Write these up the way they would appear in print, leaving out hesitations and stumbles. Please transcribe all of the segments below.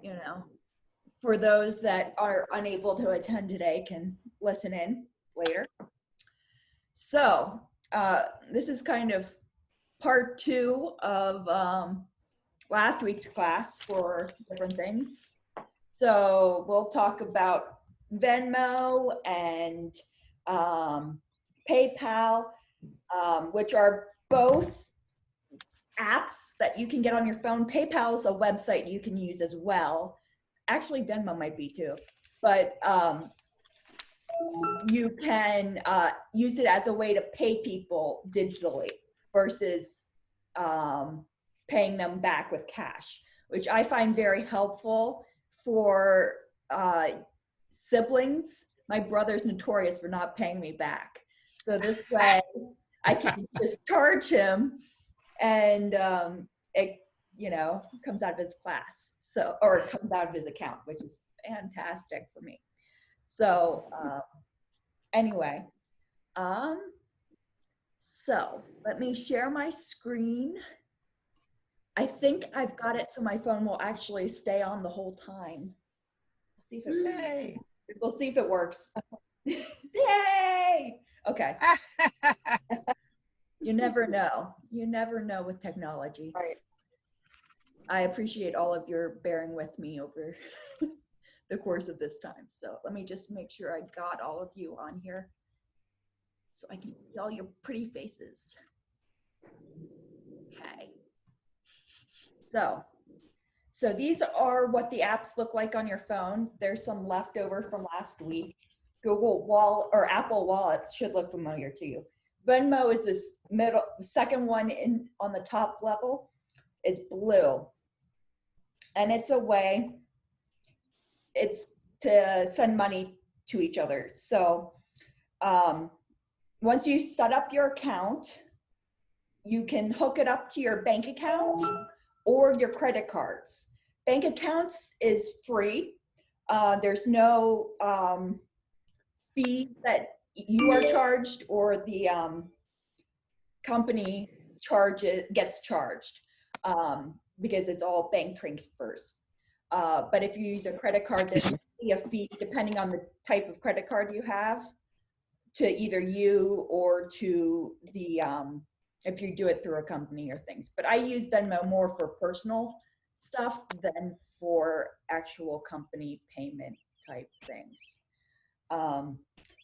you know, for those that are unable to attend today can listen in later. So this is kind of part 2 of last week's class for different things. So we'll talk about Venmo and PayPal, which are both apps that you can get on your phone. PayPal is a website you can use as well. Actually, Venmo might be too, but you can use it as a way to pay people digitally versus paying them back with cash, which I find very helpful for siblings. My brother's notorious for not paying me back. So this way I can just charge him and it, comes out of his class. So, or it comes out of his account, which is fantastic for me. So anyway, so let me share my screen. I think I've got it so my phone will actually stay on the whole time. We'll see if it works. Yay! Okay. You never know. You never know with technology. Right. I appreciate all of your bearing with me over the course of this time. So let me just make sure I got all of you on here so I can see all your pretty faces. Okay. So these are what the apps look like on your phone. There's some leftover from last week. Google Wallet or Apple Wallet should look familiar to you. Venmo is this middle, the second one on the top level. It's blue. And it's a way, it's to send money to each other. So once you set up your account, you can hook it up to your bank account or your credit cards. Bank accounts is free. There's no fee that you are charged or the company gets charged because it's all bank transfers. But if you use a credit card, there's a fee depending on the type of credit card you have to either you or to the if you do it through a company or things. But I use Venmo more for personal stuff than for actual company payment type things.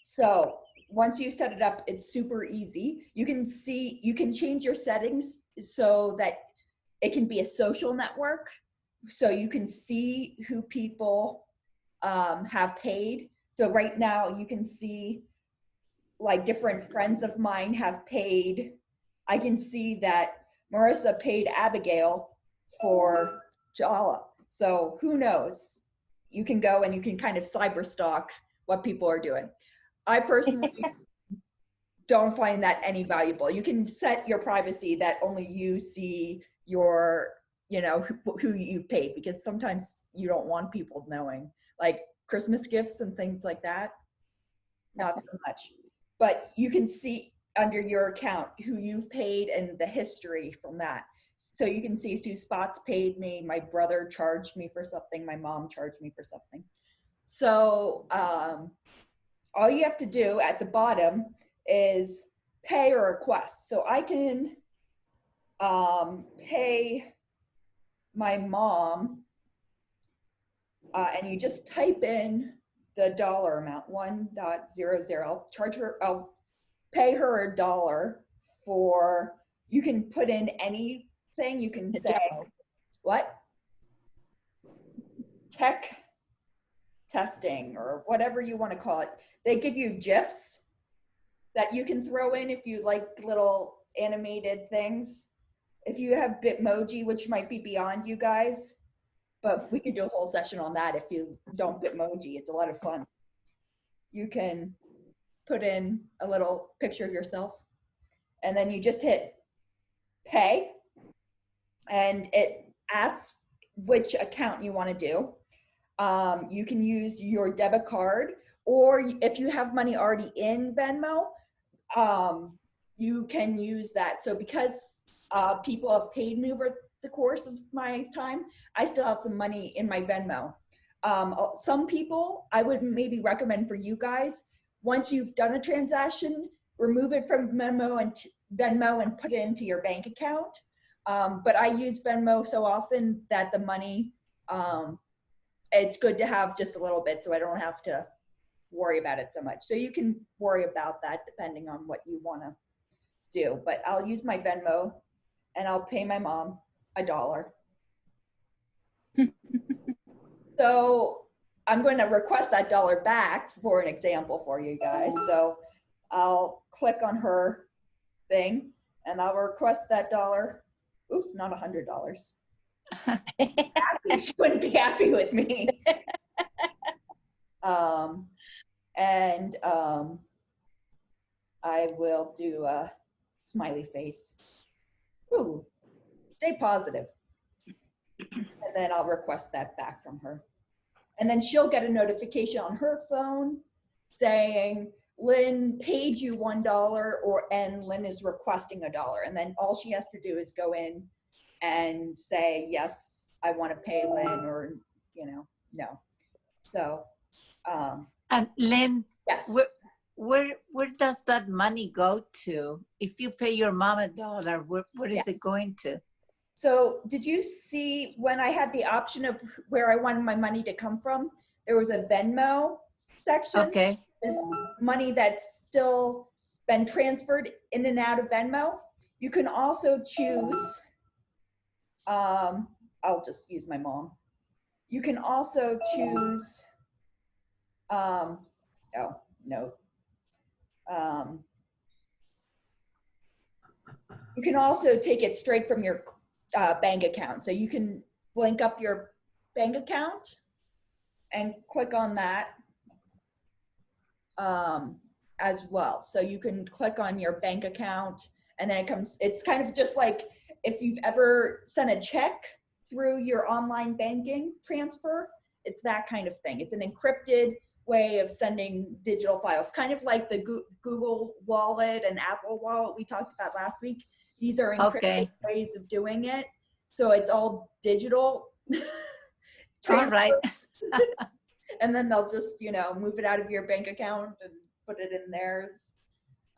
So once you set it up, it's super easy. You can change your settings so that it can be a social network. So you can see who people have paid. So right now you can see like different friends of mine have paid. I can see that Marissa paid Abigail for Jala. So who knows? You can go and you can kind of cyber stalk what people are doing. I personally don't find that any valuable. You can set your privacy that only you see your, who you paid, because sometimes you don't want people knowing, like Christmas gifts and things like that. Not so much. But you can see under your account who you've paid and the history from that. So you can see Sue Spots paid me, my brother charged me for something, my mom charged me for something. So all you have to do at the bottom is pay or request. So I can pay my mom and you just type in the dollar amount, 1.00. Charge her, I'll pay her $1 for, you can put in anything, you can say, what? Tech testing or whatever you want to call it. They give you GIFs that you can throw in if you like little animated things. If you have Bitmoji, which might be beyond you guys, but we could do a whole session on that if you don't Bitmoji. It's a lot of fun. You can put in a little picture of yourself and then you just hit pay and it asks which account you want to do. You can use your debit card, or if you have money already in Venmo, you can use that. So because people have paid me over the course of my time, I still have some money in my Venmo. Some people I would maybe recommend for you guys, once you've done a transaction, remove it from Venmo and put it into your bank account. But I use Venmo so often that the money, it's good to have just a little bit so I don't have to worry about it so much. So you can worry about that depending on what you want to do. But I'll use my Venmo and I'll pay my mom $1. So I'm going to request that $1 back for an example for you guys. So I'll click on her thing and I'll request that $1. Oops, not $100. She wouldn't be happy with me. I will do a smiley face. Ooh, stay positive. And then I'll request that back from her. And then she'll get a notification on her phone saying, Lynn paid you $1 and Lynn is requesting $1. And then all she has to do is go in and say, yes, I want to pay Lynn, or, no. So. And Lynn, yes. Where does that money go to? If you pay your mom $1, where is it going to? So did you see when I had the option of where I wanted my money to come from? There was a Venmo section. Okay. Is money that's still been transferred in and out of Venmo. You can also choose, I'll just use my mom. You can also choose, oh, no. You can also take it straight from your bank account. So you can link up your bank account and click on that as well. So you can click on your bank account and then it's kind of just like if you've ever sent a check through your online banking transfer, it's that kind of thing. It's an encrypted way of sending digital files, kind of like the Google Wallet and Apple Wallet we talked about last week. These are encrypted ways of doing it. So it's all digital. All right. And then they'll just, move it out of your bank account and put it in theirs.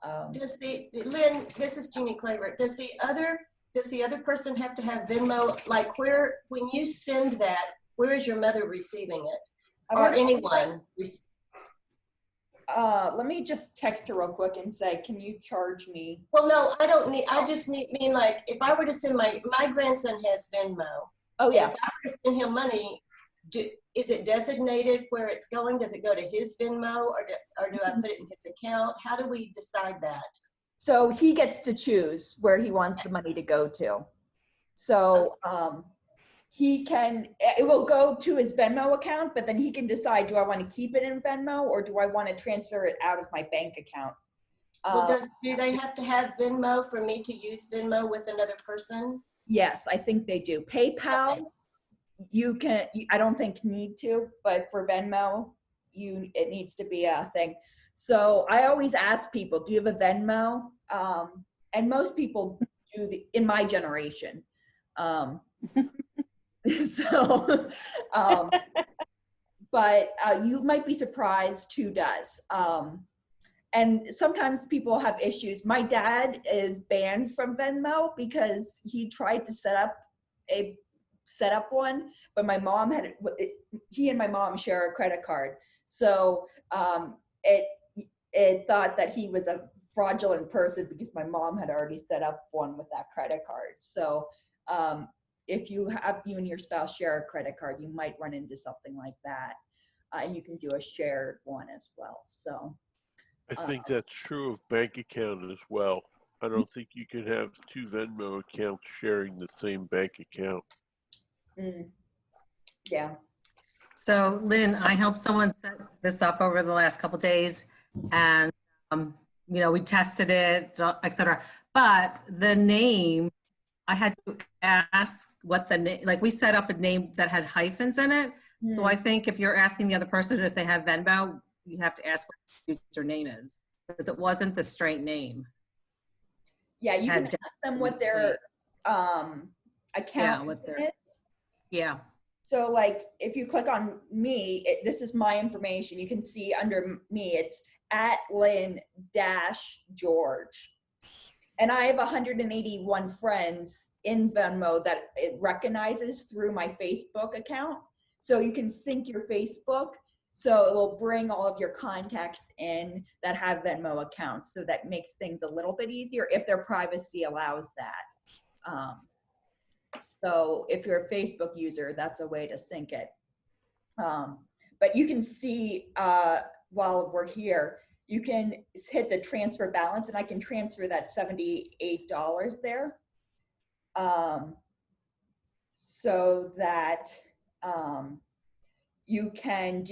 Lynn, this is Jeannie Claver. Does the other person have to have Venmo? Like when you send that, where is your mother receiving it? Or anyone? Let me just text her real quick and say, can you charge me? Well, no, I don't need, I just mean like, if I were to send my grandson has Venmo. Oh yeah. If I were to send him money, is it designated where it's going? Does it go to his Venmo or do I put it in his account? How do we decide that? So he gets to choose where he wants the money to go to. So it will go to his Venmo account, but then he can decide, do I want to keep it in Venmo or do I want to transfer it out of my bank account? Well, do they have to have Venmo for me to use Venmo with another person? Yes, I think they do. PayPal, I don't think need to, but for Venmo, it needs to be a thing. So I always ask people, do you have a Venmo? And most people do in my generation. But you might be surprised who does. And sometimes people have issues. My dad is banned from Venmo because he tried to set up one, but my mom he and my mom share a credit card. So it thought that he was a fraudulent person because my mom had already set up one with that credit card. So if you and your spouse share a credit card, you might run into something like that. And you can do a shared one as well. So I think that's true of bank account as well. I don't think you can have two Venmo accounts sharing the same bank account. Yeah. So Lynn, I helped someone set this up over the last couple of days, and we tested it, etc. But the name, I had to ask what the name, like we set up a name that had hyphens in it. So I think if you're asking the other person if they have Venmo, you have to ask what the user name is, because it wasn't the straight name. Yeah, you can ask them what their account with their- is. Yeah. So like if you click on me, this is my information. You can see under me, it's at Lynn George. And I have 181 friends in Venmo that it recognizes through my Facebook account. So you can sync your Facebook. So it will bring all of your contacts in that have Venmo accounts. So that makes things a little bit easier if their privacy allows that. So if you're a Facebook user, that's a way to sync it. But you can see while we're here, you can hit the transfer balance and I can transfer that $78 there. So that you can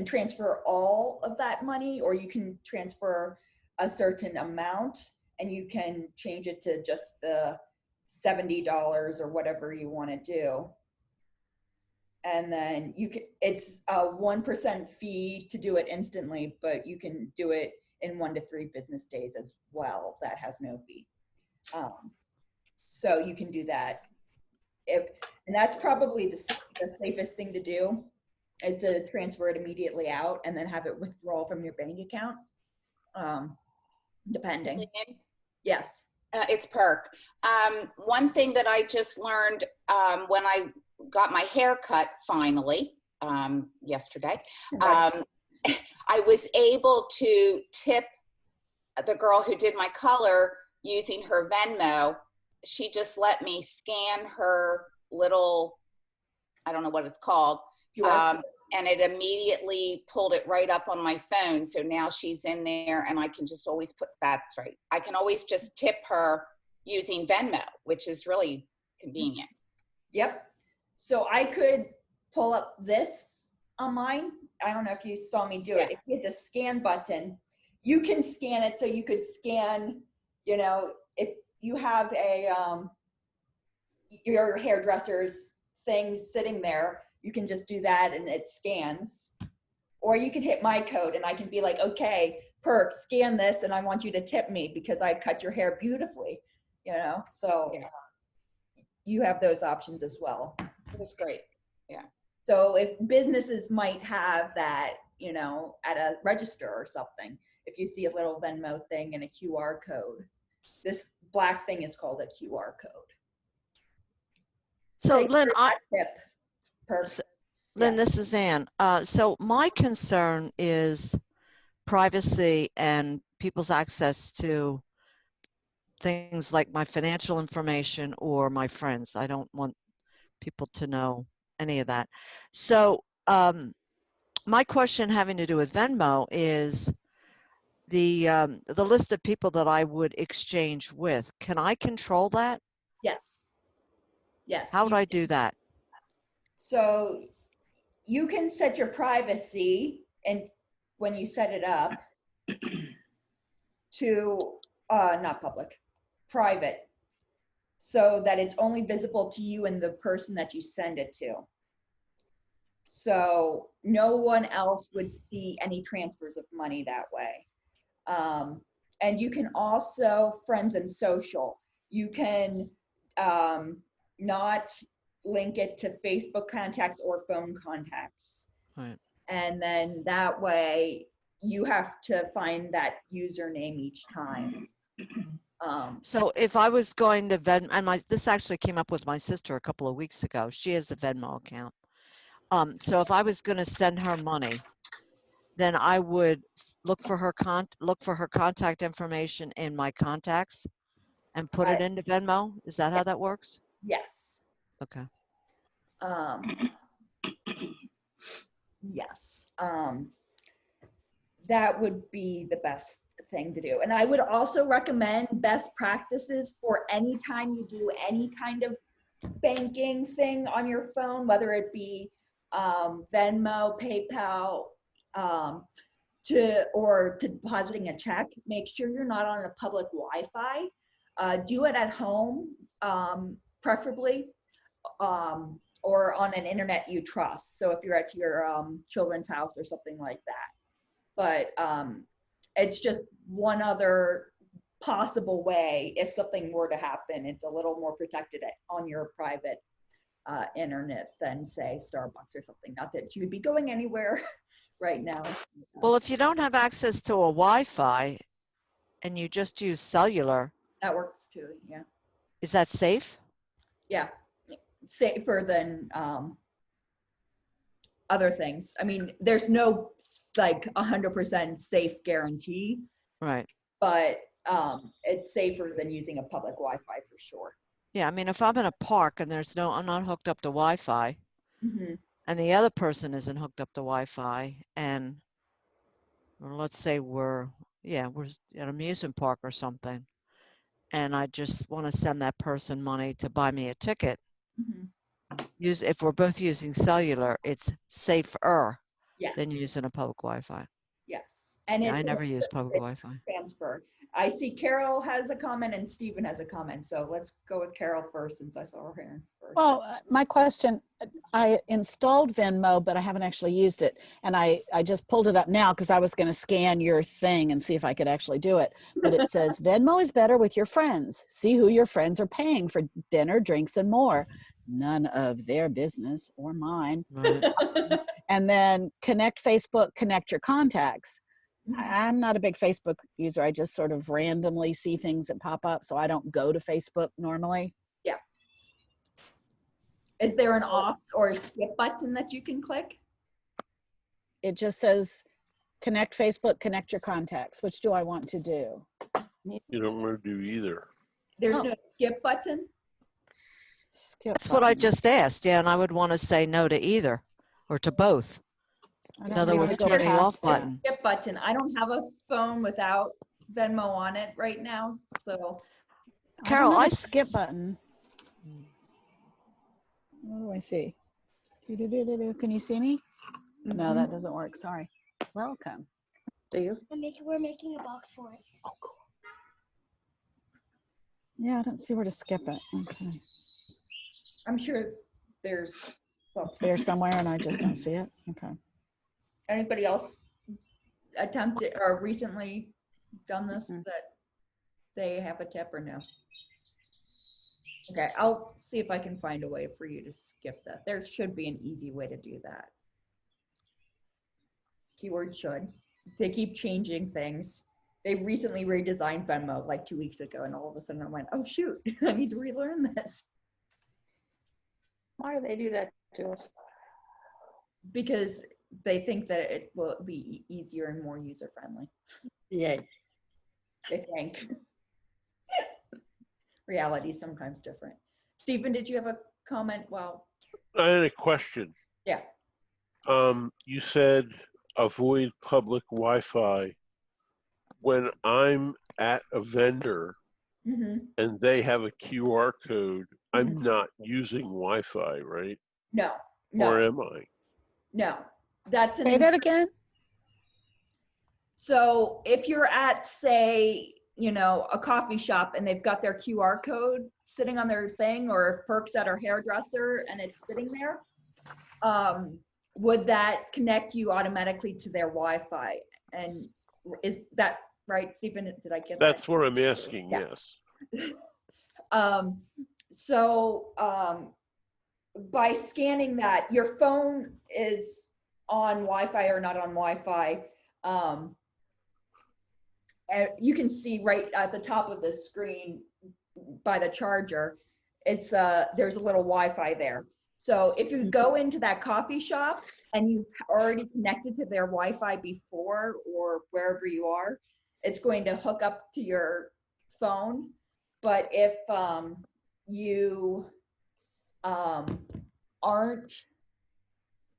transfer all of that money, or you can transfer a certain amount and you can change it to just the $70 or whatever you want to do. And then it's a 1% fee to do it instantly, but you can do it in 1 to 3 business days as well. That has no fee. So you can do that. And that's probably the safest thing to do, is to transfer it immediately out and then have it withdraw from your bank account, depending. Lynn, Yes. it's Perk. One thing that I just learned when I got my hair cut finally yesterday, I was able to tip the girl who did my color using her Venmo. She just let me scan her little, I don't know what it's called, and it immediately pulled it right up on my phone. So now she's in there and I can just always that's right. I can always just tip her using Venmo, which is really convenient. Yep. So I could pull up this on mine. I don't know if you saw me do it. If you hit the scan button, you can scan it. So you could scan, if you have your hairdresser's thing sitting there, you can just do that and it scans. Or you can hit my code and I can be like, okay, Perk, scan this and I want you to tip me because I cut your hair beautifully, So you have those options as well. That's great. Yeah. So if businesses might have that, at a register or something, if you see a little Venmo thing and a QR code, this black thing is called a QR code. So Thanks Lynn, for that tip, Perk. Lynn, Yeah. this is Ann. So my concern is privacy and people's access to things like my financial information or my friends. I don't want people to know any of that. So my question having to do with Venmo is the list of people that I would exchange with. Can I control that? Yes. Yes. How would I do that? So you can set your privacy, and when you set it up to not public, private, so that it's only visible to you and the person that you send it to. So no one else would see any transfers of money that way. And you can also friends and social. You can not link it to Facebook contacts or phone contacts. Right. And then that way you have to find that username each time. So if I was going to Venmo, and this actually came up with my sister a couple of weeks ago. She has a Venmo account. So if I was going to send her money, then I would look for her contact information in my contacts and put it into Venmo. Is that how that works? Yes. Okay. Yes. That would be the best thing to do. And I would also recommend best practices for any time you do any kind of banking thing on your phone, whether it be Venmo, PayPal, or to depositing a check. Make sure you're not on a public Wi-Fi. Do it at home, preferably, or on an internet you trust. So if you're at your children's house or something like that. But it's just one other possible way if something were to happen. It's a little more protected on your private internet than say Starbucks or something. Not that you would be going anywhere right now. Well, if you don't have access to a Wi-Fi and you just use cellular, That works too. Yeah. is that safe? Yeah. Safer than other things. I mean, there's no like 100% safe guarantee, Right. but it's safer than using a public Wi-Fi for sure. Yeah, I mean, if I'm in a park and I'm not hooked up to Wi-Fi, Mm-hmm. and the other person isn't hooked up to Wi-Fi, and or let's say we're at an amusement park or something, and I just want to send that person money to buy me a ticket, Mm-hmm. if we're both using cellular, it's safer Yes. than using a public Wi-Fi. Yes. And Yeah, it's I never use public Wi-Fi. transfer. I see Carol has a comment and Stephen has a comment. So let's go with Carol first since I saw her hand first. Well, my question, I installed Venmo, but I haven't actually used it. And I just pulled it up now because I was going to scan your thing and see if I could actually do it. But it says Venmo is better with your friends. See who your friends are paying for dinner, drinks, and more. None of their business or mine. Right. And then connect Facebook, connect your contacts. I'm not a big Facebook user. I just sort of randomly see things that pop up. So I don't go to Facebook normally. Yeah. Is there an off or skip button that you can click? It just says connect Facebook, connect your contacts. Which do I want to do? You don't want to do either. There's Oh. no skip button? Skip That's what I button. just asked. Yeah, and I would want to say no to either or to both. I In don't other know how words, to go turn the past off that. button. Skip button. I don't have a phone without Venmo on it right now. So Carol, I don't I have a s- skip button. What do I see? Do-do-do-do-do. Can you see me? No, that doesn't work. Sorry. Welcome. Do you? We're making a box for it. Yeah, I don't see where to skip it. Okay. I'm sure there's It's there somewhere and I just don't see it. Okay. anybody else attempted or recently done this Mm-mm. that they have a tip or no? Okay, I'll see if I can find a way for you to skip that. There should be an easy way to do that. Keyword should. They keep changing things. They recently redesigned Venmo like 2 weeks ago, and all of a sudden I went, oh shoot, I need to relearn this. Why do they do that to us? Because they think that it will be easier and more user-friendly. Yay. They think. Reality is sometimes different. Stephen, did you have a comment? Well, I had a question. yeah. You said avoid public Wi-Fi. When I'm at a vendor Mm-hmm. and they have a QR code, I'm not using Wi-Fi, right? No, Or no, am I? no. That's Say an, that again. so if you're at, say, you know, a coffee shop and they've got their QR code sitting on their thing, or if Perk's at our hairdresser and it's sitting there, would that connect you automatically to their Wi-Fi? And is that right, Stephen? Did I get that? That's what I'm asking, Yeah. yes. By scanning that, your phone is on Wi-Fi or not on Wi-Fi. And you can see right at the top of the screen by the charger, it's there's a little Wi-Fi there. So if you go into that coffee shop and you've already connected to their Wi-Fi before or wherever you are, it's going to hook up to your phone. But if you aren't,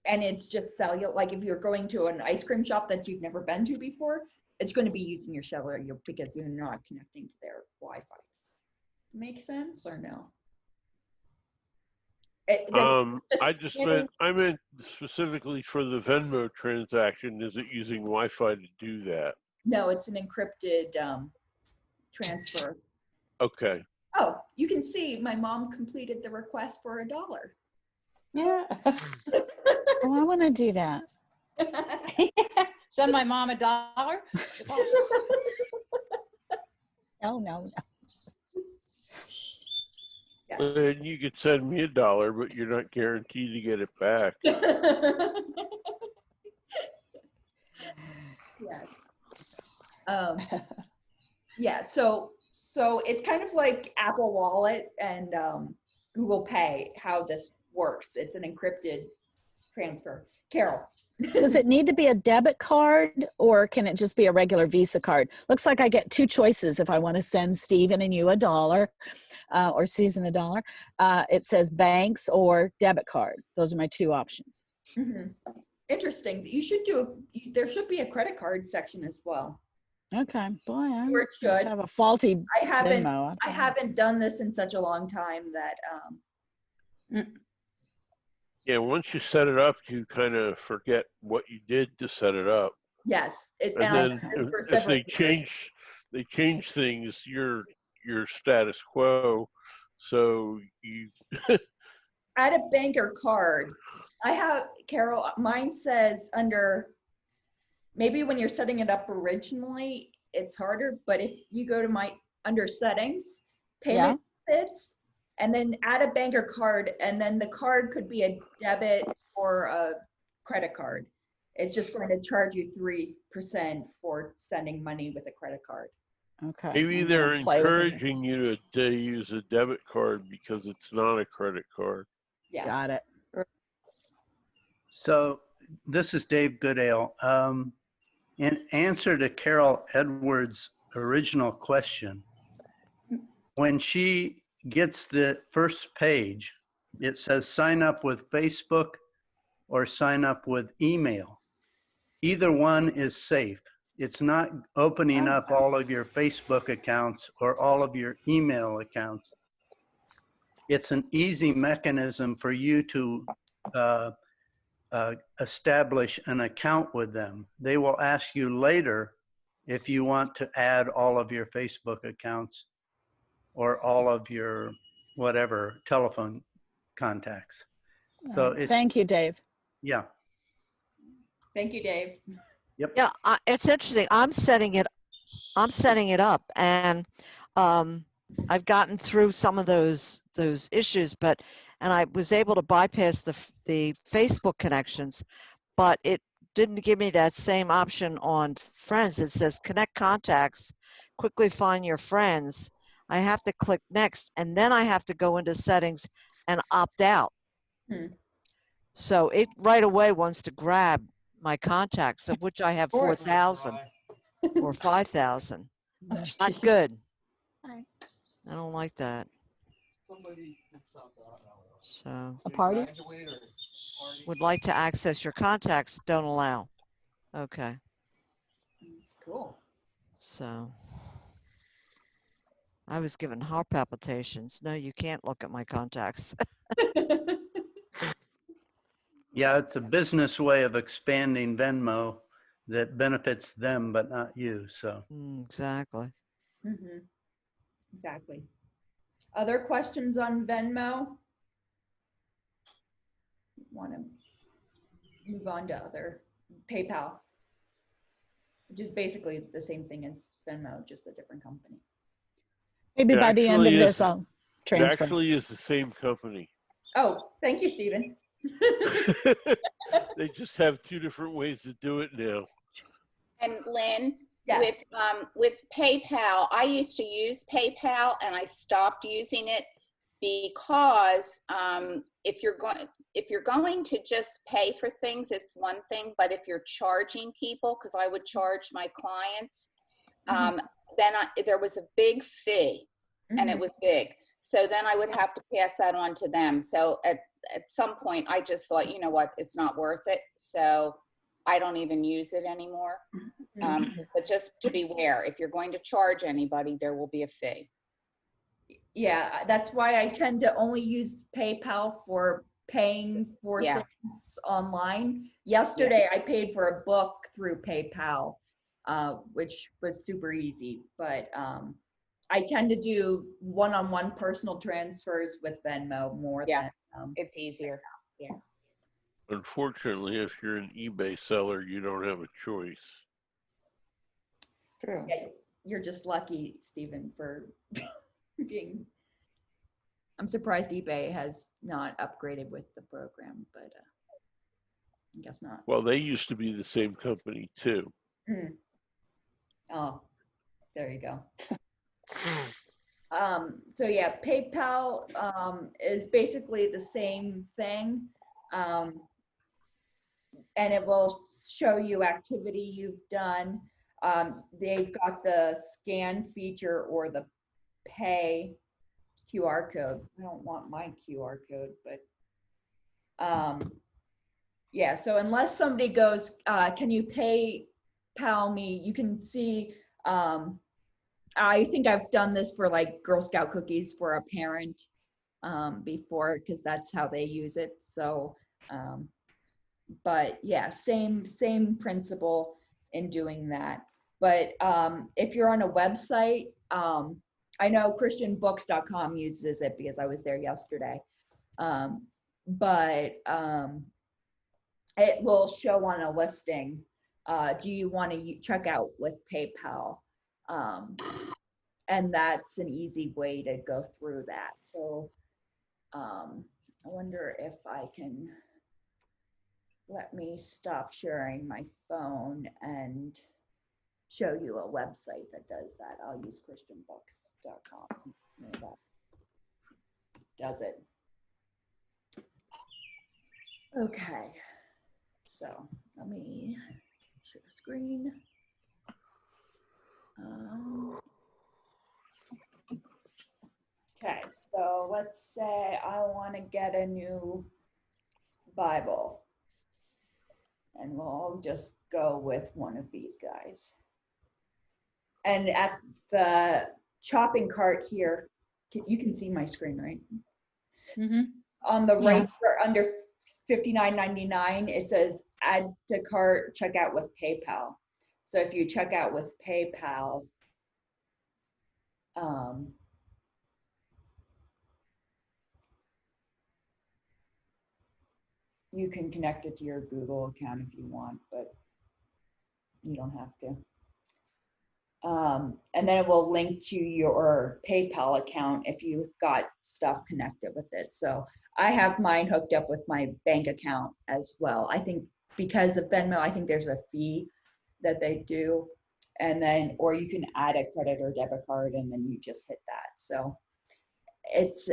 and it's just cellular, like if you're going to an ice cream shop that you've never been to before, it's going to be using your cellular because you're not connecting to their Wi-Fi. Make sense or no? I meant specifically for the Venmo transaction. Is it using Wi-Fi to do that? No, it's an encrypted transfer. Okay. Oh, you can see my mom completed the request for $1. Yeah. Oh, I want to do that. Send my mom $1. No, no, no. Yes. And you could send me $1, but you're not guaranteed to get it back. Yes. Yeah, so it's kind of like Apple Wallet and Google Pay, how this works. It's an encrypted transfer. Carol. Does it need to be a debit card or can it just be a regular Visa card? Looks like I get two choices if I want to send Stephen and you $1 or Susan $1. It says banks or debit card. Those are my two options. Mhm. Interesting. You should there should be a credit card section as well. Okay, boy, I Or it must should. have a faulty I haven't Venmo. I haven't done this in such a long time that Yeah, once you set it up, you kind of forget what you did to set it up. yes. And I've then done this for if several they years. change things, your status quo. So you Add a bank or card. I have, Carol, mine says under, maybe when you're setting it up originally, it's harder, but if you go to under settings, payment methods, and then add a bank or card, and then the card could be a debit or a credit card. It's just going to charge you 3% for sending money with a credit card. Okay. maybe I'm they're gonna play with it. encouraging you to use a debit card because it's not a credit card. Yeah. Got it. So this is Dave Goodale. In answer to Carol Edwards' original question, when she gets the first page, it says sign up with Facebook or sign up with email. Either one is safe. It's not opening up all of your Facebook accounts or all of your email accounts. It's an easy mechanism for you to establish an account with them. They will ask you later if you want to add all of your Facebook accounts or all of your whatever telephone contacts. So it's, Thank you, Dave. yeah. Thank you, Dave. Yep. Yeah, it's interesting. I'm setting it up, and I've gotten through some of those issues, and I was able to bypass the Facebook connections, but it didn't give me that same option on friends. It says connect contacts, quickly find your friends. I have to click next, and then I have to go into settings and opt out. So it right away wants to grab my contacts, of which I have 4,000 or 5,000. Not good. Hi. I don't like that. So A party? would like to access your contacts, don't allow. Okay. Cool. So I was given heart palpitations. No, you can't look at my contacts. Yeah, it's a business way of expanding Venmo that benefits them, but not you. So Exactly. Mm-hmm. Exactly. Other questions on Venmo? Want to move on to other PayPal, which is basically the same thing as Venmo, just a different company. Maybe It by the end of actually this, is- I'll It transfer. actually is the same company. Oh, thank you, Stephen. They just have two different ways to do it now. And Lynn, Yes. with PayPal, I used to use PayPal and I stopped using it because if you're going to just pay for things, it's one thing. But if you're charging people, because I would charge my clients, then there was a big fee, and it was big. So then I would have to pass that on to them. So at some point, I just thought, you know what, it's not worth it. So I don't even use it anymore. But just to beware, if you're going to charge anybody, there will be a fee. Yeah, that's why I tend to only use PayPal for paying for things online. Yesterday, I paid for a book through PayPal, which was super easy. But I tend to do one-on-one personal transfers with Venmo more than. It's easier. Yeah. Unfortunately, if you're an eBay seller, you don't have a choice. True. Yeah, You're just lucky, Stephen, for being. I'm surprised eBay has not upgraded with the program, but I guess not. Well, they used to be the same company too. Oh, there you go. So yeah, PayPal is basically the same thing. And it will show you activity you've done. They've got the scan feature or the pay QR code. I don't want my QR code, but yeah, so unless somebody goes, can you PayPal me? You can see, I think I've done this for like Girl Scout cookies for a parent before, because that's how they use it. So, but yeah, same principle in doing that. But if you're on a website, I know christianbooks.com uses it because I was there yesterday. But it will show on a listing, do you want to check out with PayPal? And that's an easy way to go through that. So I wonder if I can, let me stop sharing my phone and show you a website that does that. I'll use christianbooks.com. That does it. Okay, so let me share screen. Okay, so let's say I want to get a new Bible, and we'll just go with one of these guys. And at the shopping cart here, you can see my screen, right? Mm-hmm. On the Yeah. right, for under $59.99, it says add to cart, check out with PayPal. So if you check out with PayPal, you can connect it to your Google account if you want, but you don't have to. And then it will link to your PayPal account if you've got stuff connected with it. So I have mine hooked up with my bank account as well. I think because of Venmo, I think there's a fee that they do. And then, or you can add a credit or debit card and then you just hit that. So it's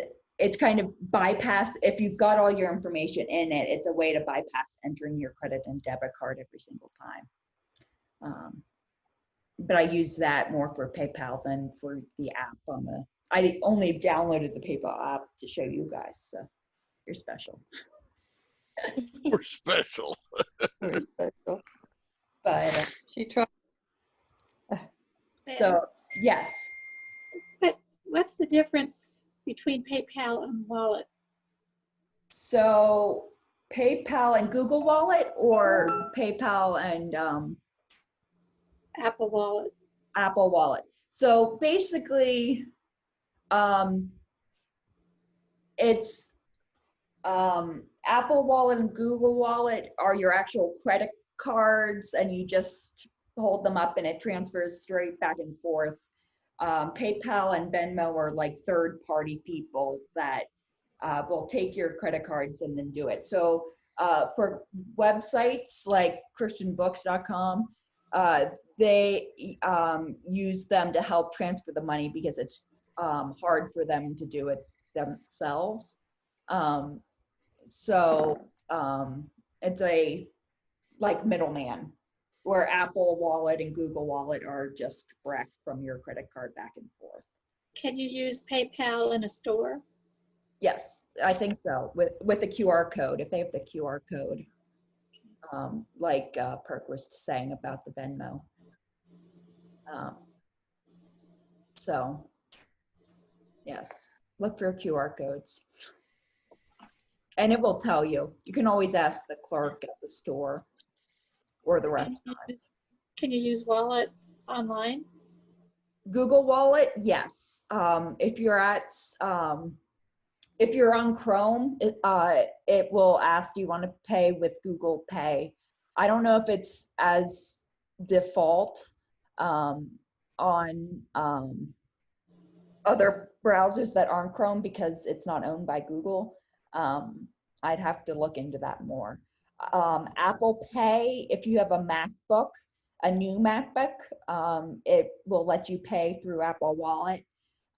kind of bypass, if you've got all your information in it, it's a way to bypass entering your credit and debit card every single time. But I use that more for PayPal than for the app on the, I only downloaded the PayPal app to show you guys, so you're special. We're special. Very special. But She tried. so, yes. But what's the difference between PayPal and Wallet? So PayPal and Google Wallet, or PayPal and Apple Wallet. Apple Wallet. So basically, it's Apple Wallet and Google Wallet are your actual credit cards, and you just hold them up and it transfers straight back and forth. PayPal and Venmo are like third-party people that will take your credit cards and then do it. So for websites like christianbooks.com, they use them to help transfer the money because it's hard for them to do it themselves. So it's a like middleman, where Apple Wallet and Google Wallet are just direct from your credit card back and forth. Can you use PayPal in a store? Yes, I think so. With the QR code, if they have the QR code, like Perk was saying about the Venmo. So, yes, look for QR codes. And it will tell you. You can always ask the clerk at the store or the restaurant. Can you use Wallet online? Google Wallet, yes. If you're on Chrome, it will ask, do you want to pay with Google Pay? I don't know if it's as default, on other browsers that aren't Chrome because it's not owned by Google. I'd have to look into that more. Apple Pay, if you have a MacBook, a new MacBook, it will let you pay through Apple Wallet,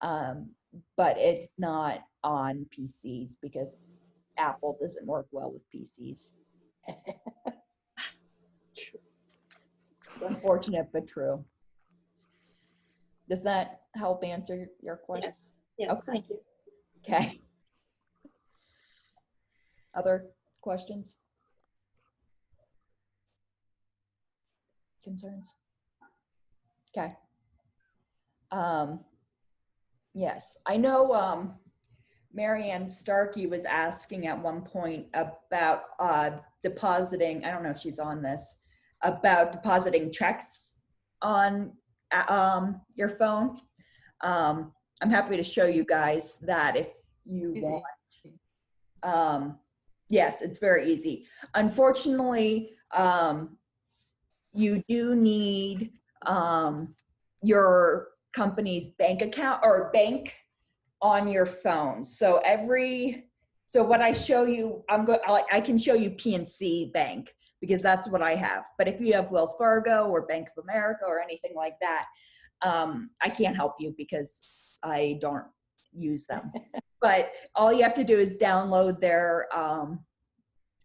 but it's not on PCs because Apple doesn't work well with PCs. It's unfortunate, but true. Does that help answer your question? Yes, yes, Okay. thank you. Okay. Other questions? Concerns? Okay. Yes, I know Marianne Starkey was asking at one point about depositing, I don't know if she's on this, about depositing checks on your phone. I'm happy to show you guys that if you want. Yes, it's very easy. Unfortunately, you do need your company's bank account or bank on your phone. So what I show you, I can show you PNC Bank because that's what I have. But if you have Wells Fargo or Bank of America or anything like that, I can't help you because I don't use them. But all you have to do is download their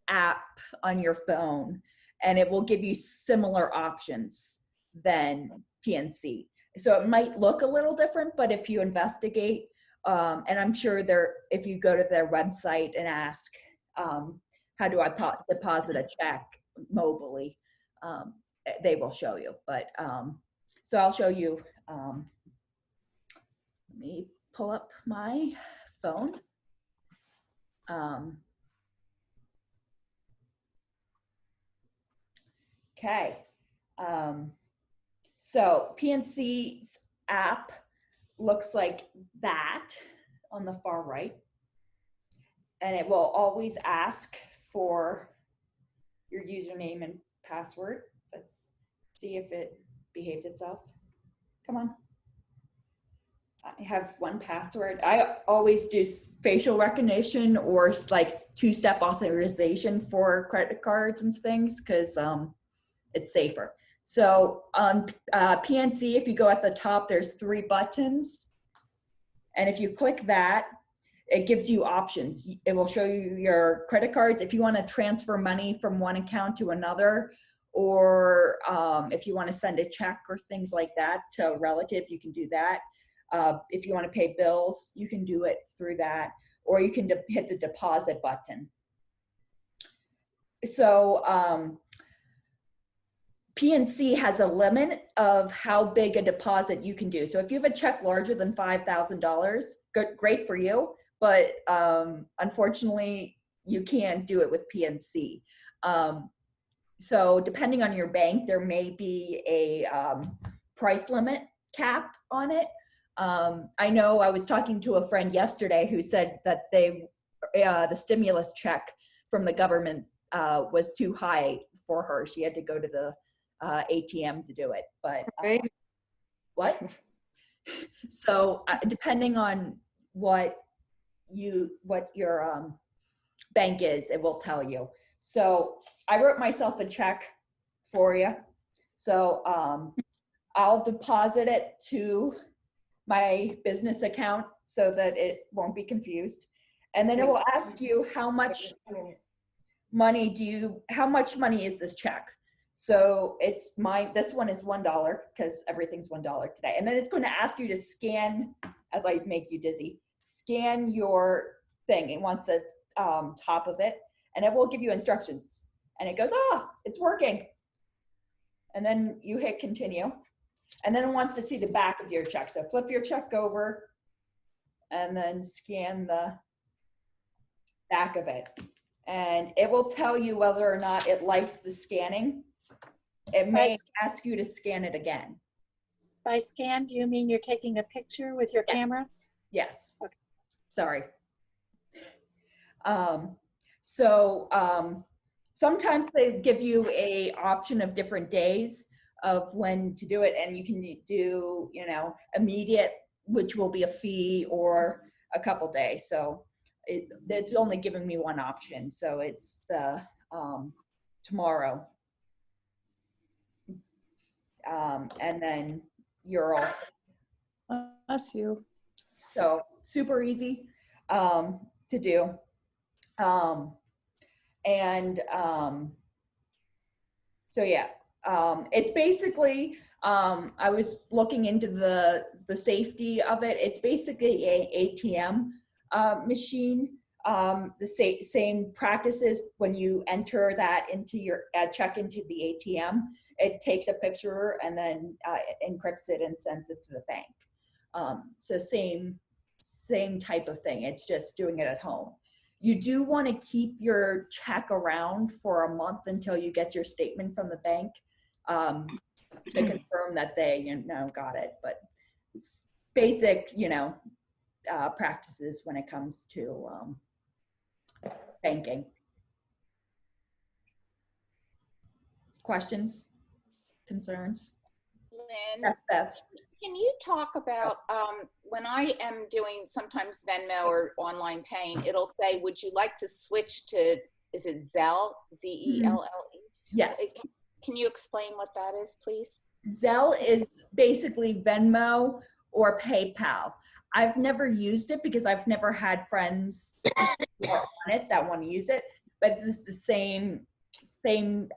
app on your phone, and it will give you similar options than PNC. So it might look a little different, but if you investigate, and I'm sure if you go to their website and ask, how do I deposit a check mobily, they will show you. But so I'll show you. Let me pull up my phone. Okay. So PNC's app looks like that on the far right. And it will always ask for your username and password. Let's see if it behaves itself. Come on. I have one password. I always do facial recognition or like two-step authorization for credit cards and things because it's safer. So on PNC, if you go at the top, there's 3 buttons. And if you click that, it gives you options. It will show you your credit cards if you want to transfer money from one account to another, or if you want to send a check or things like that to a relative, you can do that. If you want to pay bills, you can do it through that, or you can hit the deposit button. So PNC has a limit of how big a deposit you can do. So if you have a check larger than $5,000, great for you, but unfortunately, you can't do it with PNC. So depending on your bank, there may be a price limit cap on it. I know I was talking to a friend yesterday who said that the stimulus check from the government was too high for her. She had to go to the ATM to do it, but what? So depending on what your bank is, it will tell you. So I wrote myself a check for you. So I'll deposit it to my business account so that it won't be confused. And then it will ask you how much money how much money is this check? So it's this one is $1 because everything's $1 today. And then it's going to ask you to scan, as I make you dizzy, scan your thing. It wants the top of it, and it will give you instructions. And it goes, it's working. And then you hit continue. And then it wants to see the back of your check. So flip your check over and then scan the back of it. And it will tell you whether or not it likes the scanning. It may ask you to scan it again. By scan, do you mean you're taking a picture with your camera? Yes. Okay. Sorry. Sometimes they give you a option of different days. of when to do it, and you can do, you know, immediate, which will be a fee, or a couple days. So it's only giving me one option. So it's the tomorrow. And then you're all set. Bless you. So super easy to do. So yeah, it's basically, I was looking into the safety of it. It's basically a ATM machine. The same practices when you enter that into your check into the ATM. It takes a picture and then encrypts it and sends it to the bank. So same type of thing. It's just doing it at home. You do want to keep your check around for a month until you get your statement from the bank to confirm that they, you know, got it. But it's basic, you know, practices when it comes to banking. Questions, concerns? Lynn, Yes, Beth. can you talk about when I am doing sometimes Venmo or online paying, it'll say, would you like to switch to, is it Zelle, Z-E-L-L-E? Yes. Can you explain what that is, please? Zelle is basically Venmo or PayPal. I've never used it because I've never had friends on it that want to use it, but it's the same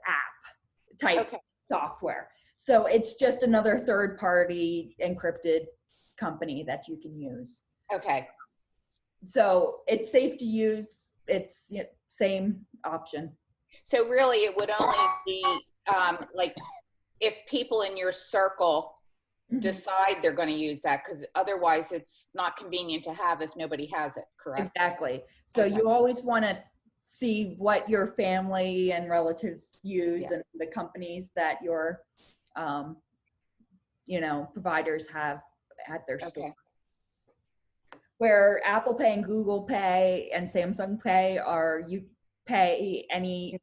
app type software. So it's just another third-party encrypted company that you can use. Okay. So it's safe to use. It's, you know, same option. So really it would only be like if people in your circle decide they're going to use that, because otherwise it's not convenient to have if nobody has it, correct? Exactly. So you always want to see what your family and relatives use and the companies that your you know, providers have at their store. Where Apple Pay and Google Pay and Samsung Pay are, you pay any,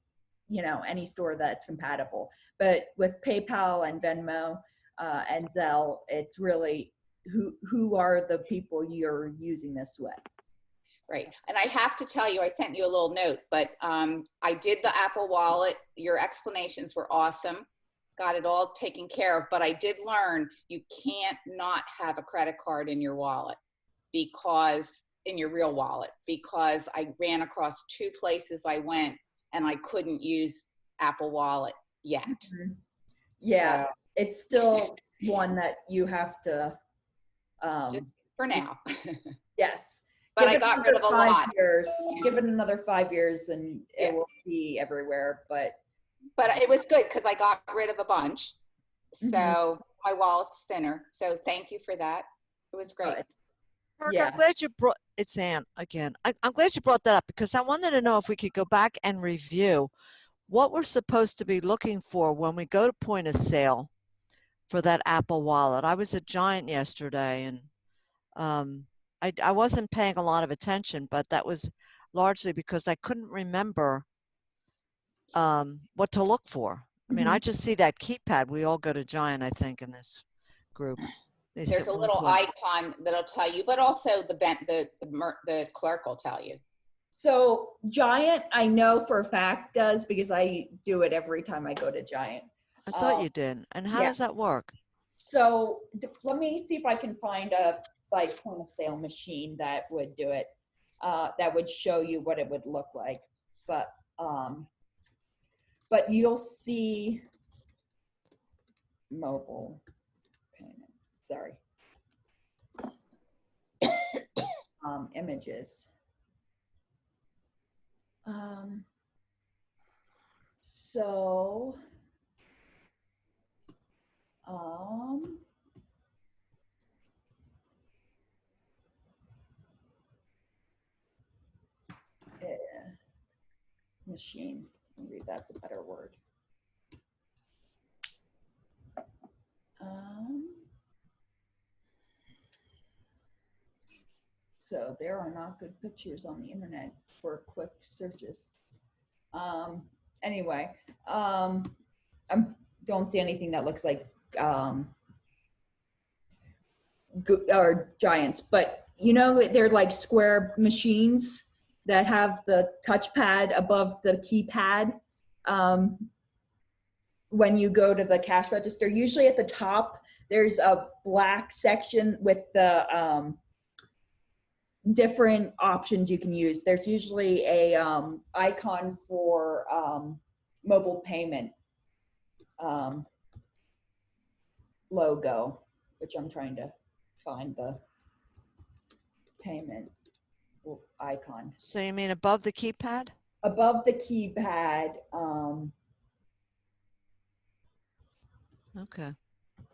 you know, any store that's compatible. But with PayPal and Venmo and Zelle, it's really who are the people you're using this with. Right. And I have to tell you, I sent you a little note, but I did the Apple Wallet. Your explanations were awesome. Got it all taken care of. But I did learn you can't not have a credit card in your wallet, because in your real wallet, because I ran across 2 places I went and I couldn't use Apple Wallet yet. Yeah, so, it's still one that you have to. Just for now. Yes. But I got rid of a lot. Give it another 5 years and it will be everywhere. But it was good because I got rid of a bunch. So my wallet's thinner. So thank you for that. It was great. Mark, I'm glad you brought, it's Ann again. I'm glad you brought that up, because I wanted to know if we could go back and review what we're supposed to be looking for when we go to point of sale for that Apple Wallet. I was at Giant yesterday, and I wasn't paying a lot of attention, but that was largely because I couldn't remember what to look for. I mean, I just see that keypad. We all go to Giant, I think, in this group. There's a little icon that'll tell you, but also the clerk will tell you. So Giant, I know for a fact does, because I do it every time I go to Giant. I thought you did. And how does that work? So let me see if I can find a point of sale machine that would do it, that would show you what it would look like. But you'll see mobile payment. Sorry. Images. Machine. Maybe that's a better word. So there are not good pictures on the internet for quick searches. Anyway, I'm don't see anything that looks like or Giants, but you know, they're like square machines that have the touchpad above the keypad. When you go to the cash register, usually at the top, there's a black section with the different options you can use. There's usually a icon for mobile payment logo, which I'm trying to find the payment icon. So you mean above the keypad? Above the keypad, Okay.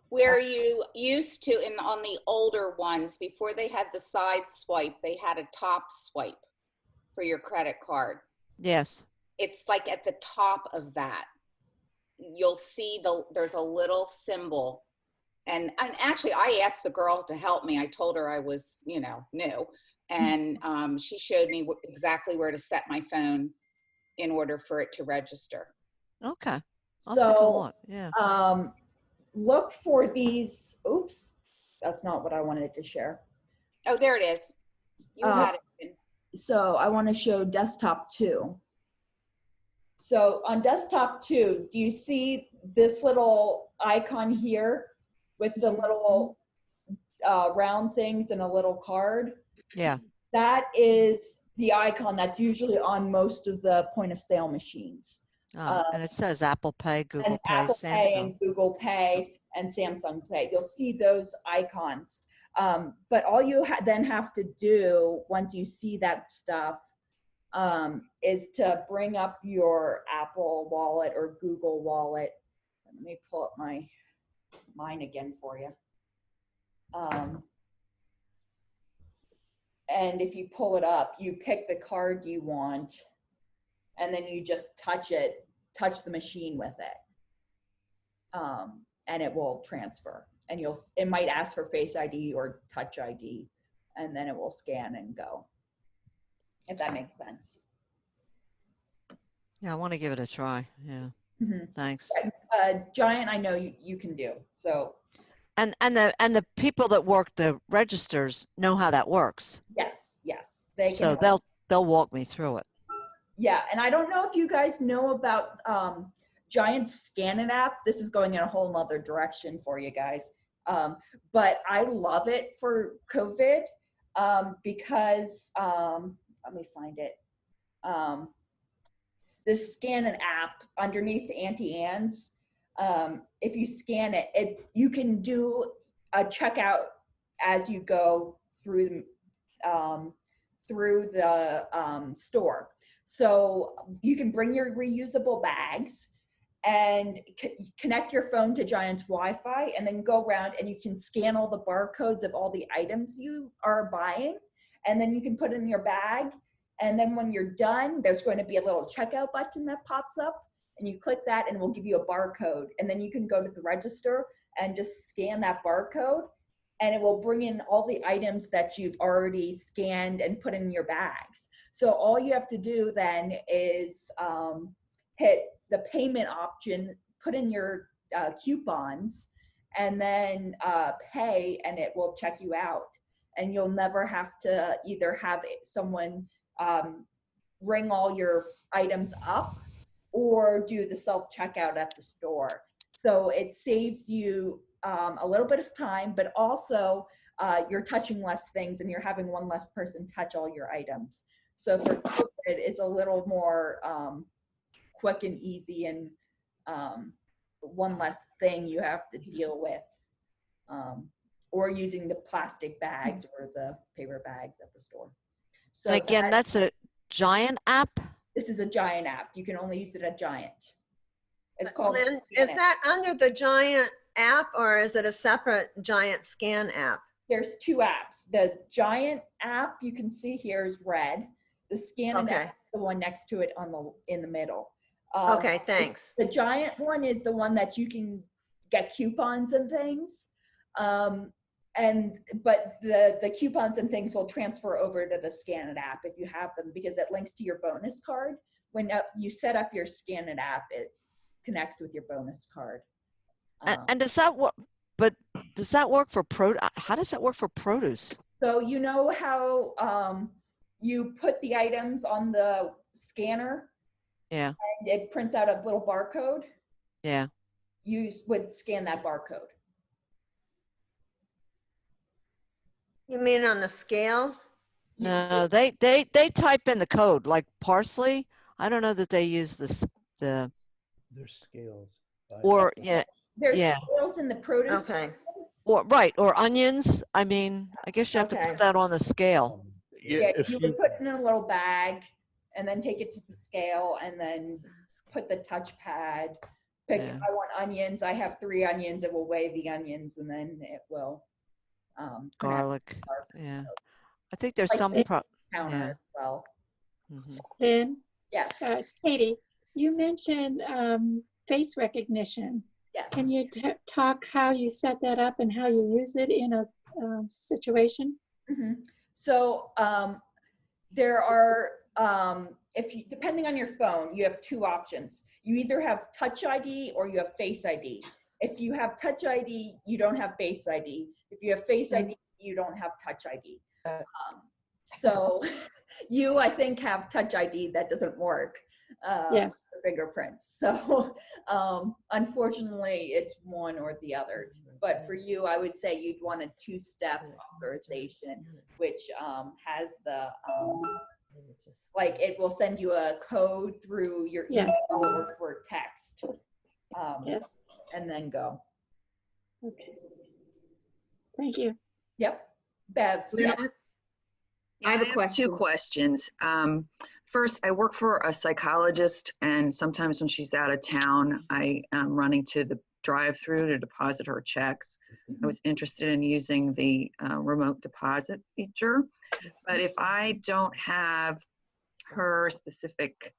Where you used to, on the older ones, before they had the side swipe, they had a top swipe for your credit card. Yes. It's like at the top of that. You'll see there's a little symbol. And actually, I asked the girl to help me. I told her I was, new. And she showed me exactly where to set my phone in order for it to register. Okay. I'll take a so look. Yeah. look for these. Oops, that's not what I wanted to share. Oh, there it is. You had it. So I want to show desktop 2. So on desktop 2, do you see this little icon here with the little round things and a little card? Yeah. That is the icon that's usually on most of the point of sale machines. And it says Apple Pay, Google And Pay, Apple Samsung. Pay and Google Pay and Samsung Pay. You'll see those icons. But all you then have to do once you see that stuff is to bring up your Apple Wallet or Google Wallet. Let me pull up mine again for you. And if you pull it up, you pick the card you want, and then you just touch the machine with it. And it will transfer. And it might ask for Face ID or Touch ID, and then it will scan and go, if that makes sense. Yeah, I want to give it a try. Yeah. Thanks. Giant, I know you can do. So And the people that work the registers know how that works. yes, they can. So they'll walk me through it. Yeah, and I don't know if you guys know about Giant's Scan-It app. This is going in a whole nother direction for you guys. But I love it for COVID because, let me find it. This Scan-It app underneath Auntie Anne's, if you scan it, you can do a checkout as you go through the store. So you can bring your reusable bags and connect your phone to Giant's Wi-Fi and then go around and you can scan all the barcodes of all the items you are buying. And then you can put it in your bag. And then when you're done, there's going to be a little checkout button that pops up and you click that and it will give you a barcode. And then you can go to the register and just scan that barcode and it will bring in all the items that you've already scanned and put in your bags. So all you have to do then is hit the payment option, put in your coupons, and then pay, and it will check you out. And you'll never have to either have someone ring all your items up or do the self-checkout at the store. So it saves you a little bit of time, but also you're touching less things and you're having one less person touch all your items. So for COVID, it's a little more quick and easy and one less thing you have to deal with, or using the plastic bags or the paper bags at the store. So and again, that's a Giant app? This is a Giant app. You can only use it at Giant. It's called Lynn, is that under the Giant app or is it a separate Giant Scan app? There's 2 apps. The Giant app you can see here is red. The Scan-It app is the one next to it in the middle. Okay, thanks. The Giant one is the one that you can get coupons and things. But the coupons and things will transfer over to the Scan-It app if you have them, because it links to your bonus card. When you set up your Scan-It app, it connects with your bonus card. And does that work? But does that work for how does that work for produce? So you know how you put the items on the scanner Yeah. and it prints out a little barcode? Yeah. You would scan that barcode. You mean on the scales? No, they type in the code like parsley. I don't know that they use this the There's scales. or yeah There's yeah scales in the produce. Okay. or onions. I mean, I guess you have to Okay. put that on the scale. Yeah, you would put it in a little bag and then take it to the scale and then put the touchpad. Pick, Yeah. I want onions. I have 3 onions. It will weigh the onions and then it will. Garlic. Yeah. I think there's Like some counter yeah. as well. Lynn? Yes. It's Katie. You mentioned face recognition. Yes. Can you talk how you set that up and how you use it in a situation? Mm-hmm. So there are, depending on your phone, you have 2 options. You either have Touch ID or you have Face ID. If you have Touch ID, you don't have Face ID. If you have Face ID, you don't have Touch ID. So you, I think, have Touch ID that doesn't work. Yes. The fingerprints. So unfortunately, it's one or the other. But for you, I would say you'd want a 2-step authorization, which has the like it will send you a code through your email or for text. Yes. And then go. Okay. Thank you. Yep. Bev. Lynn, Yeah. I have a question. 2 questions. First, I work for a psychologist, and sometimes when she's out of town, I am running to the drive-through to deposit her checks. I was interested in using the remote deposit feature, but if I don't have her specific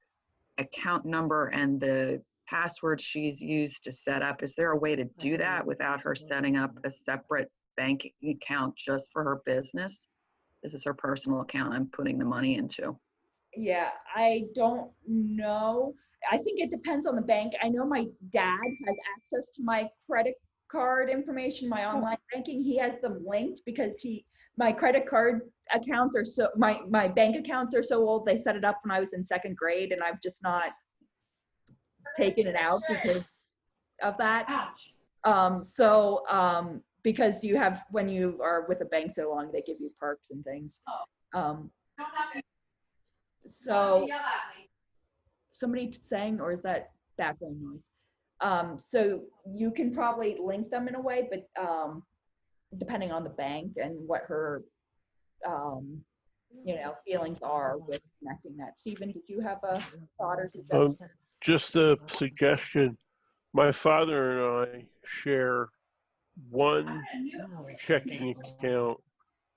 account number and the password she's used to set up, is there a way to do that without her setting up a separate bank account just for her business? This is her personal account I'm putting the money into. Yeah, I don't know. I think it depends on the bank. I know my dad has access to my credit card information, my online banking. He has them linked because my credit card accounts are so, my bank accounts are so old. They set it up when I was in 2nd grade and I've just not taken it out because of that. Because you have, when you are with a bank so long, they give you perks and things. So somebody saying, or is that background noise? So you can probably link them in a way, but depending on the bank and what her, feelings are with connecting that. Stephen, did you have a thought or suggestion? Just a suggestion. My father and I share one checking account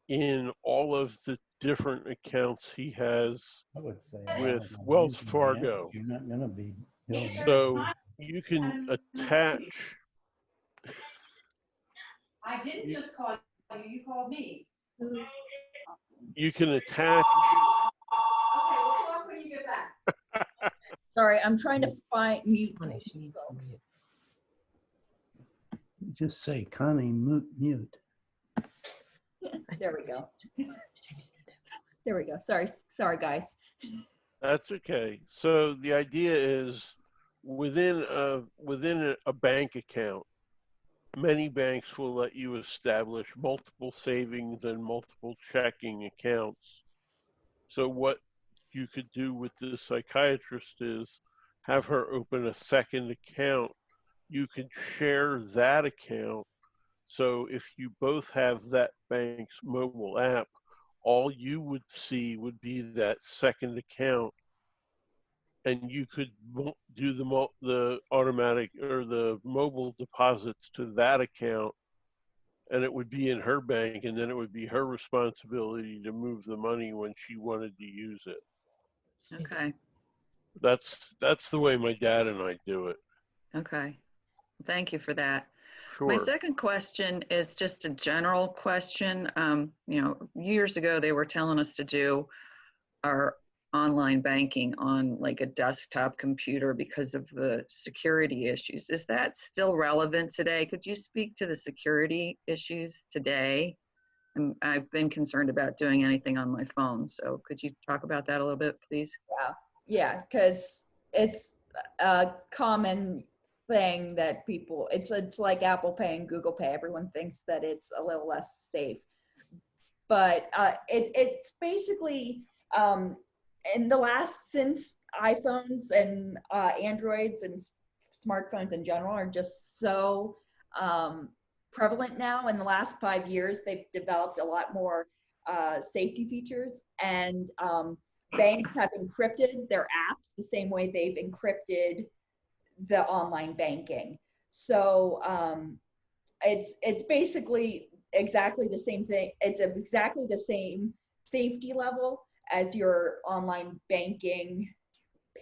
in all of the different accounts he has with Wells Fargo. You're not going to be doing So you can attach. I didn't just call you, you called me. You can attach. Okay, we'll talk when you get back. Sorry, I'm trying to find mute. Just say, Connie, mute. There we go. There we go. Sorry, guys. That's okay. So the idea is within a bank account, many banks will let you establish multiple savings and multiple checking accounts. So what you could do with the psychiatrist is have her open a 2nd account. You can share that account. So if you both have that bank's mobile app, all you would see would be that 2nd account, and you could do the automatic or the mobile deposits to that account, and it would be in her bank, and then it would be her responsibility to move the money when she wanted to use it. Okay. That's the way my dad and I do it. Okay. Thank you for that. Sure. My second question is just a general question. Years ago, they were telling us to do our online banking on like a desktop computer because of the security issues. Is that still relevant today? Could you speak to the security issues today? I've been concerned about doing anything on my phone. So could you talk about that a little bit, please? Yeah, because it's a common thing that people, it's like Apple Pay and Google Pay. Everyone thinks that it's a little less safe. But it's basically, in the last, since iPhones and Androids and smartphones in general are just so prevalent now, in the last 5 years, they've developed a lot more safety features, and banks have encrypted their apps the same way they've encrypted the online banking. So it's basically exactly the same thing. It's exactly the same safety level as your online banking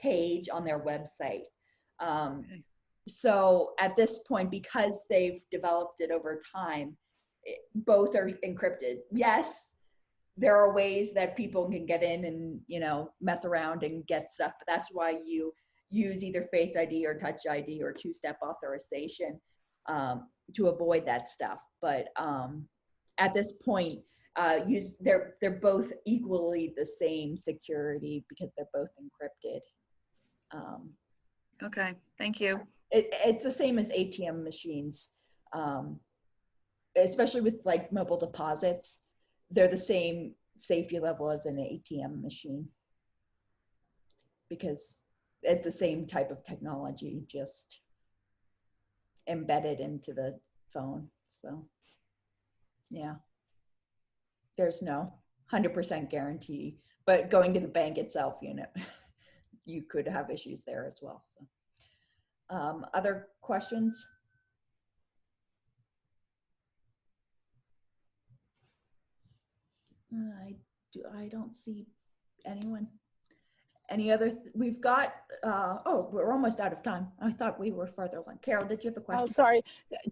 page on their website. So at this point, because they've developed it over time, both are encrypted. Yes, there are ways that people can get in and, you know, mess around and get stuff, but that's why you use either Face ID or Touch ID or two-step authorization to avoid that stuff. But at this point, they're both equally the same security because they're both encrypted. Okay, thank you. It's the same as ATM machines, especially with like mobile deposits. They're the same safety level as an ATM machine because it's the same type of technology, just embedded into the phone. So yeah, there's no 100% guarantee, but going to the bank itself, you know, you could have issues there as well. So other questions? I don't see anyone. Any other, we've got, oh, we're almost out of time. I thought we were further along. Carol, did you have a question? Oh, sorry.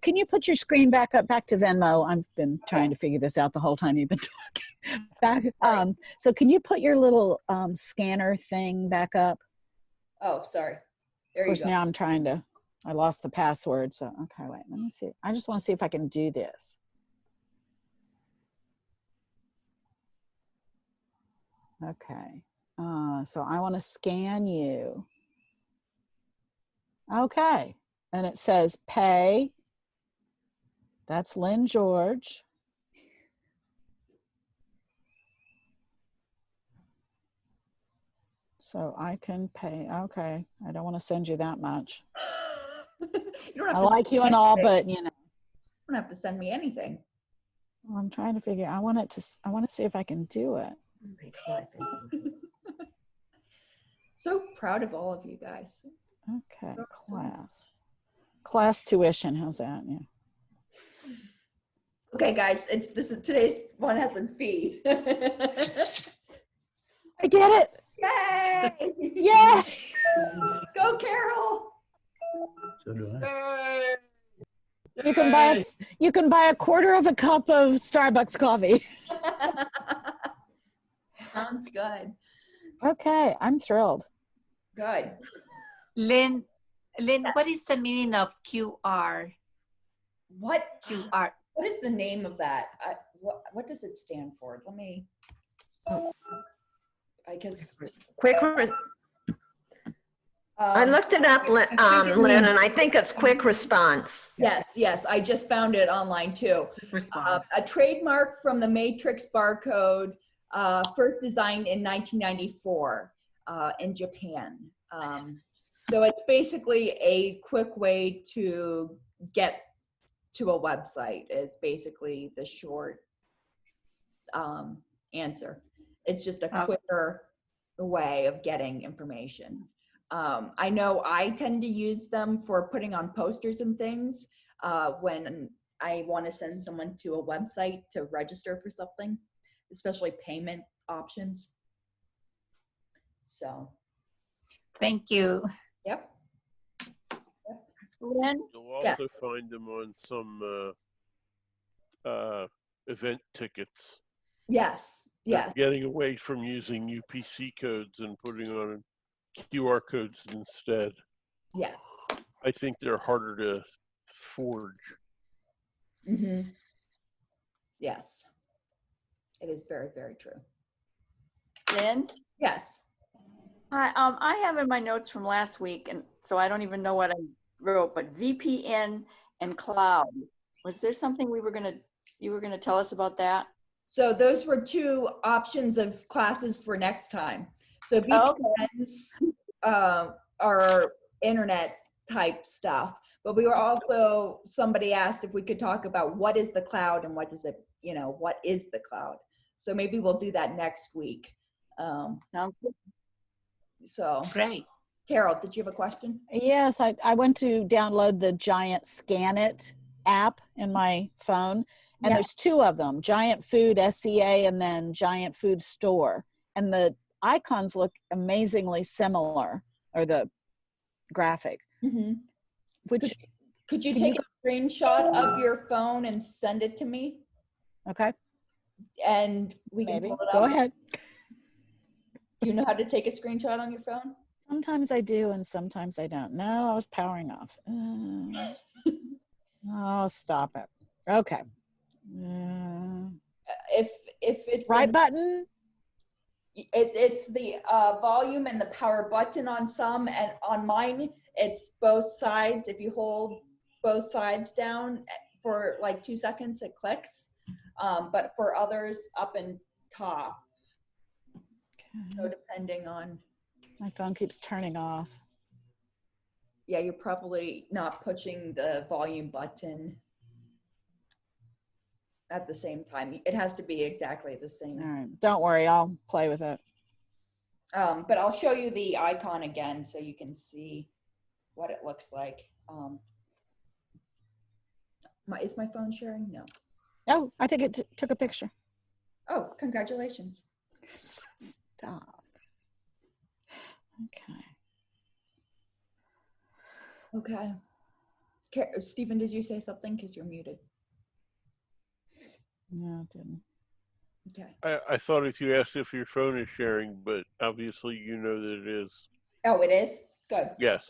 Can you put your screen back up, back to Venmo? I've been trying to figure this out the whole time you've been talking. Back, so can you put your little scanner thing back up? Oh, sorry. There you go. Of course, now I'm trying to, I lost the password. So, okay, wait, let me see. I just want to see if I can do this. Okay. So I want to scan you. Okay. And it says pay. That's Lynn George. So I can pay. Okay. I don't want to send you that much. I like you and all, but you know. You don't have to send me anything. Well, I'm trying to figure, I want to see if I can do it. So proud of all of you guys. Okay, class tuition, how's that? Yeah. Okay, guys, today's one has a fee. I did it! Yay! Yay! Go, Carol! So do I. You can buy a quarter of a cup of Starbucks coffee. Sounds good. Okay, I'm thrilled. Good. Lynn, what is the meaning of QR? What? QR. What is the name of that? What does it stand for? Let me. I guess. I looked it up, Lynn, and I think it's quick response. Yes. I just found it online too. A trademark from the Matrix barcode, first designed in 1994 in Japan. So it's basically a quick way to get to a website is basically the short answer. It's just a quicker way of getting information. I know I tend to use them for putting on posters and things when I want to send someone to a website to register for something, especially payment options. So. Thank you. Yep. Lynn? You'll also find them on some event tickets. Yes. Yes. Getting away from using UPC codes and putting on QR codes instead. Yes. I think they're harder to forge. Mm-hmm. Yes. It is very, very true. Lynn? Yes. Hi, I have in my notes from last week, and so I don't even know what I wrote, but VPN and cloud. Was there something you were gonna tell us about that? So those were two options of classes for next time. So VPNs are internet type stuff, but we were also, somebody asked if we could talk about what is the cloud and what does it, what is the cloud? So maybe we'll do that next week. Sounds good. So Great. Carol, did you have a question? Yes, I went to download the Giant Scan It app in my phone, and there's two of them, Giant Food SCA and then Giant Food Store. And the icons look amazingly similar, or the graphic. Mm-hmm. Which could you take a screenshot of your phone and send it to me? Okay. And we can Maybe. pull it up. Go ahead. Do you know how to take a screenshot on your phone? Sometimes I do and sometimes I don't. No, I was powering off. Oh, stop it. Okay. If it's right button, it's the volume and the power button on some, and on mine it's both sides. If you hold both sides down for like 2 seconds, it clicks. But for others, up and top. So depending on. My phone keeps turning off. Yeah, you're probably not pushing the volume button at the same time. It has to be exactly the same. All right. Don't worry, I'll play with it. But I'll show you the icon again so you can see what it looks like. Is my phone sharing? No. Oh, I think it took a picture. Oh, congratulations. Stop. Okay. Stephen, did you say something? Because you're muted. No, it didn't. Okay. I thought if you asked if your phone is sharing, but obviously you know that it is. Oh, it is? Good. Yes.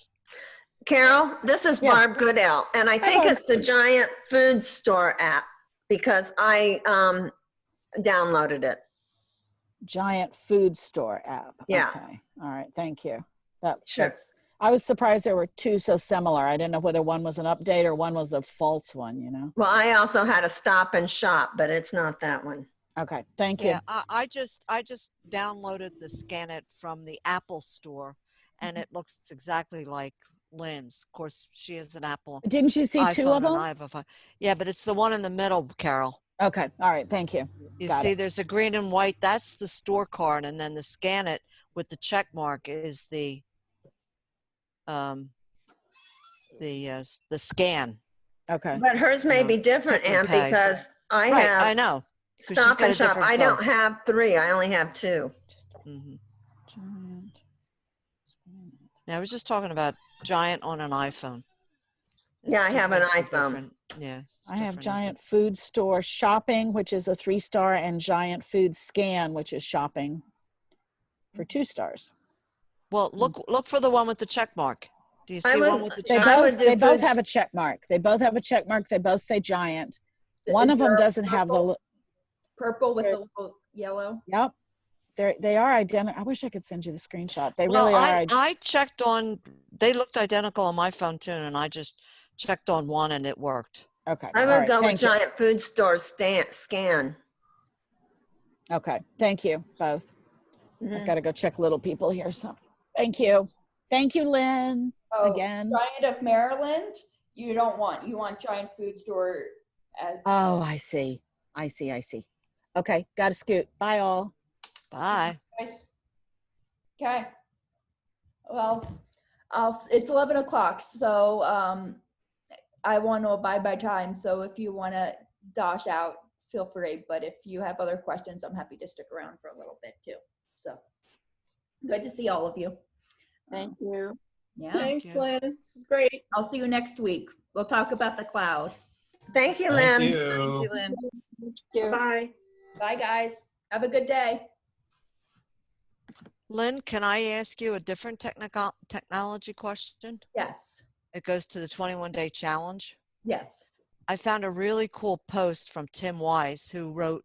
Carol, this is Barb Goodell, and I think it's the Giant Food Store app because I downloaded it. Giant Food Store app. Yeah. Okay. All right. Thank you. That's. I was surprised there were two so similar. I didn't know whether one was an update or one was a false one, Well, I also had a Stop and Shop, but it's not that one. Okay. Thank you. Yeah, I just downloaded the Scan It from the Apple Store, and it looks exactly like Lynn's. Of course, she has an Apple. Didn't you see two of them? I have a yeah, but it's the one in the middle, Carol. Okay. All right. Thank you. You Got see, it. there's a green and white. That's the store card, and then the Scan It with the check mark is the scan. Okay. But hers may be different, Pick and Ann, pay. because I Right, have I know. 'Cause she's Stop got and a Shop. different I phone. don't have 3. I only have 2. Giant. Now, I was just talking about Giant on an iPhone. Yeah, I have an completely iPhone. different. Yeah. I have Giant Food Store Shopping, which is a 3-star, and Giant Food Scan, which is shopping for 2 stars. Well, look for the one with the check mark. Do you see one with the They check both, mark? they both have a check mark. They both have a check mark. They both say Giant. One of them doesn't have the purple with the little yellow. Yep. They are identical. I wish I could send you the screenshot. They Well, really are. I checked on, they looked identical on my phone too, and I just checked on one and it worked. Okay. I would go with Giant Food Store Scan. Okay. Thank you both. Mm-hmm. I've got to go check Little People here. So thank you. Thank you, Lynn. Oh, again. Giant of Maryland, you want Giant Food Store as. Oh, I see. Okay. Got to scoot. Bye all. Bye. Okay. Well, it's 11 o'clock, so I want to abide by time. So if you want to dash out, feel free. But if you have other questions, I'm happy to stick around for a little bit too. So good to see all of you. Thank you. Yeah. Thanks, Lynn. This was great. I'll see you next week. We'll talk about the cloud. Thank you, Lynn. Thank you, Lynn. Bye. Bye, guys. Have a good day. Lynn, can I ask you a different technology question? Yes. It goes to the 21-day challenge. Yes. I found a really cool post from Tim Wise, who wrote